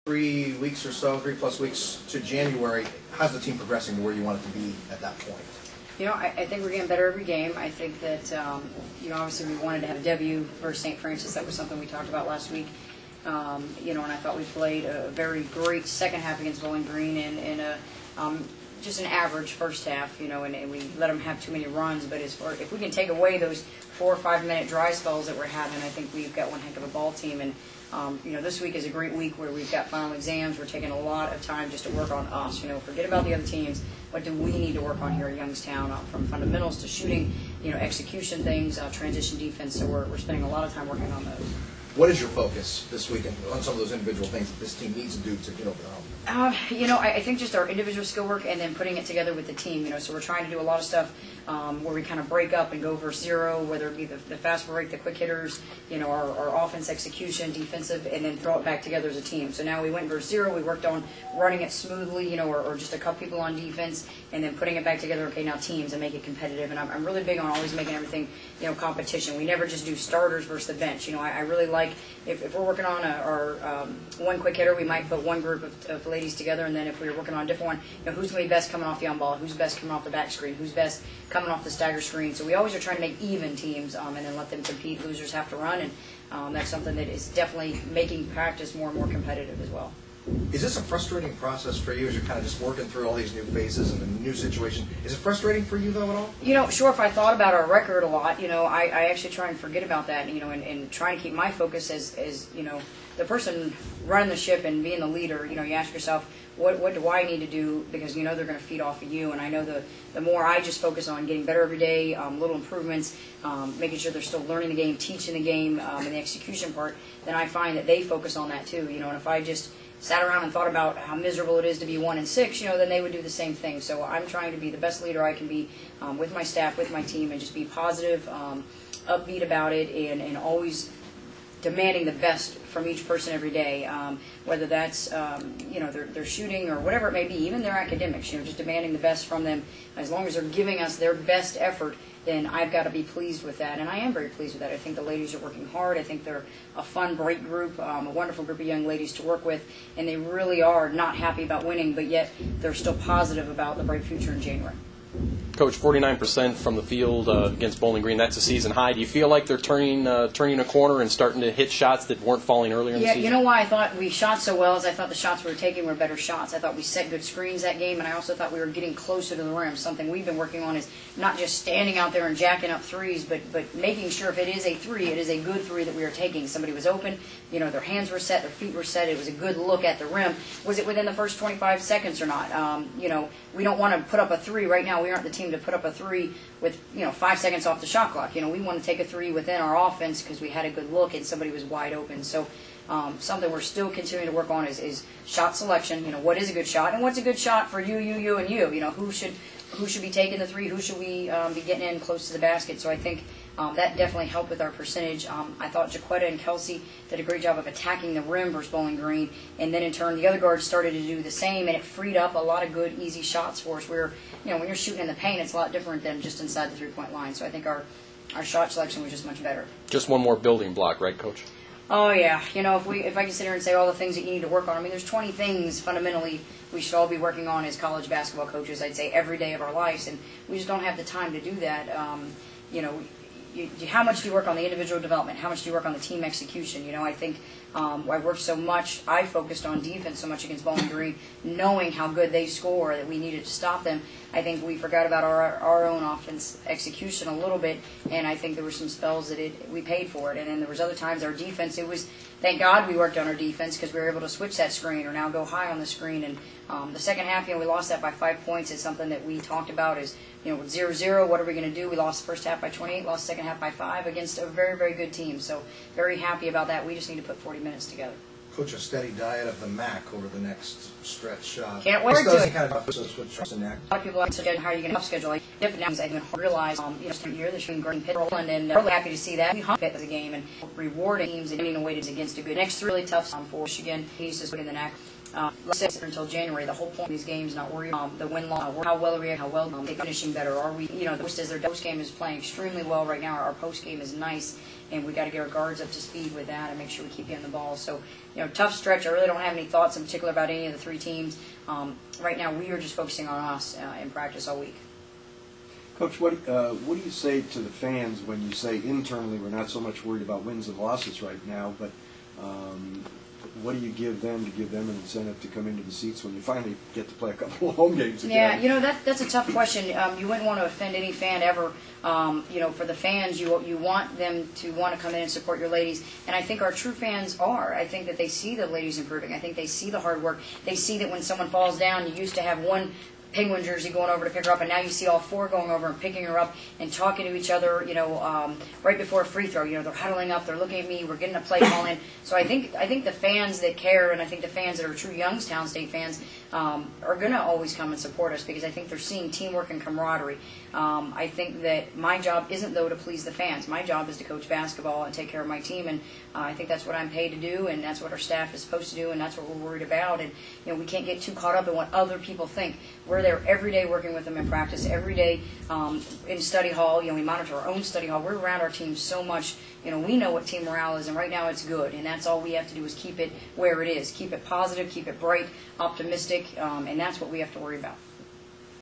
3 weeks or so, 3+ weeks to January, how's the team progressing to where you want it to be at that point? You know, I think we're getting better every game. I think that, obviously we wanted to have a W versus St. Francis. That was something we talked about last week. And I thought we played a very great second half against Bowling Green and just an average first half, and we let them have too many runs. But if we can take away those 4 or 5 minute dry spells that we're having, I think we've got one heck of a ball team. And this week is a great week where we've got final exams. We're taking a lot of time just to work on us. Forget about the other teams. What do we need to work on here at Youngstown, from fundamentals to shooting, execution things, transition defense. So we're spending a lot of time working on those. What is your focus this weekend on some of those individual things that this team needs to do to get over the hump? I think just our individual skill work and then putting it together with the team. So we're trying to do a lot of stuff where we kind of break up and go versus zero, whether it be the fast break, the quick hitters, our offense execution, defensive, and then throw it back together as a team. So now we went versus zero. We worked on running it smoothly, or just a couple people on defense, and then putting it back together. Okay, now teams and make it competitive. And I'm really big on always making everything, competition. We never just do starters versus the bench. I really like if we're working on our one quick hitter, we might put one group of ladies together, and then if we were working on a different one, who's going to be best coming off the on ball, who's best coming off the back screen, who's best coming off the stagger screen. So we always are trying to make even teams and then let them compete. Losers have to run, and that's something that is definitely making practice more and more competitive as well. Is this a frustrating process for you as you're kind of just working through all these new phases and the new situation? Is it frustrating for you, though, at all? Sure, if I thought about our record a lot, I actually try and forget about that, and trying to keep my focus as the person running the ship and being the leader. You ask yourself, what do I need to do? Because they're going to feed off of you, and I know the more I just focus on getting better every day, little improvements, making sure they're still learning the game, teaching the game, and the execution part, then I find that they focus on that too. And if I just sat around and thought about how miserable it is to be 1-6, then they would do the same thing. So I'm trying to be the best leader I can be with my staff, with my team, and just be positive, upbeat about it, and always demanding the best from each person every day, whether that's their shooting or whatever it may be, even their academics. Just demanding the best from them. As long as they're giving us their best effort, then I've got to be pleased with that, and I am very pleased with that. I think the ladies are working hard. I think they're a fun, bright group, a wonderful group of young ladies to work with, and they really are not happy about winning, but yet they're still positive about the bright future in January. Coach, 49% from the field against Bowling Green, that's a season high. Do you feel like they're turning a corner and starting to hit shots that weren't falling earlier in the season? You know why I thought we shot so well is I thought the shots we were taking were better shots. I thought we set good screens that game, and I also thought we were getting closer to the rim. Something we've been working on is not just standing out there and jacking up threes, but making sure if it is a three, it is a good three that we are taking. Somebody was open, their hands were set, their feet were set, it was a good look at the rim. Was it within the first 25 seconds or not? We don't want to put up a three right now. We aren't the team to put up a three with 5 seconds off the shot clock. We want to take a three within our offense because we had a good look and somebody was wide open. So something we're still continuing to work on is shot selection. What is a good shot and what's a good shot for you, and you. Who should be taking the three? Who should we be getting in close to the basket? So I think that definitely helped with our percentage. I thought Jaquetta and Kelsey did a great job of attacking the rim versus Bowling Green, and then in turn the other guards started to do the same, and it freed up a lot of good, easy shots for us. Where when you're shooting in the paint, it's a lot different than just inside the three-point line. So I think our shot selection was just much better. Just one more building block, right, Coach? Oh yeah, if I can sit here and say all the things that you need to work on, there's 20 things fundamentally we should all be working on as college basketball coaches. I'd say every day of our lives, and we just don't have the time to do that. How much do you work on the individual development? How much do you work on the team execution? I think I worked so much. I focused on defense so much against Bowling Green, knowing how good they score that we needed to stop them. I think we forgot about our own offense execution a little bit, and I think there were some spells that we paid for it. And then there was other times our defense. It was thank God we worked on our defense because we were able to switch that screen or now go high on the screen. And the second half, we lost that by 5 points. It's something that we talked about is with 0-0, what are we going to do? We lost the first half by 28, lost the second half by 5 against a very, very good team. So very happy about that. We just need to put 40 minutes together. Coach, a steady diet of the MAC over the next stretch. Can't wait to it. Kind of with trust in that. A lot of people ask how are you going to schedule different things. I didn't realize year this year in Pitt Roland, and really happy to see that. We hung it as a game and rewarding teams and getting away against a good next 3 really tough for Michigan. He's just in the neck. Let's say until January. The whole point of these games, not worry about the win-loss, how well are we, how well they're finishing better. Are we, the post game is playing extremely well right now. Our post game is nice, and we got to get our guards up to speed with that and make sure we keep getting the ball. So, tough stretch. I really don't have any thoughts in particular about any of the three teams. Right now, we are just focusing on us in practice all week. Coach, what do you say to the fans when you say internally we're not so much worried about wins and losses right now, but what do you give them to give them an incentive to come into the seats when you finally get to play a couple of home games again? Yeah, that's a tough question. You wouldn't want to offend any fan ever. For the fans, you want them to want to come in and support your ladies, and I think our true fans are. I think that they see the ladies improving. I think they see the hard work. They see that when someone falls down, you used to have one Penguin jersey going over to pick her up, and now you see all four going over and picking her up and talking to each other, right before a free throw. They're huddling up, they're looking at me, we're getting a play call in. So I think the fans that care, and I think the fans that are true Youngstown State fans are going to always come and support us, because I think they're seeing teamwork and camaraderie. I think that my job isn't, though, to please the fans. My job is to coach basketball and take care of my team, and I think that's what I'm paid to do, and that's what our staff is supposed to do, and that's what we're worried about. And we can't get too caught up in what other people think. We're there every day working with them in practice, every day in study hall. We monitor our own study hall. We're around our team so much. We know what team morale is, and right now it's good, and that's all we have to do is keep it where it is. Keep it positive, keep it bright, optimistic, and that's what we have to worry about.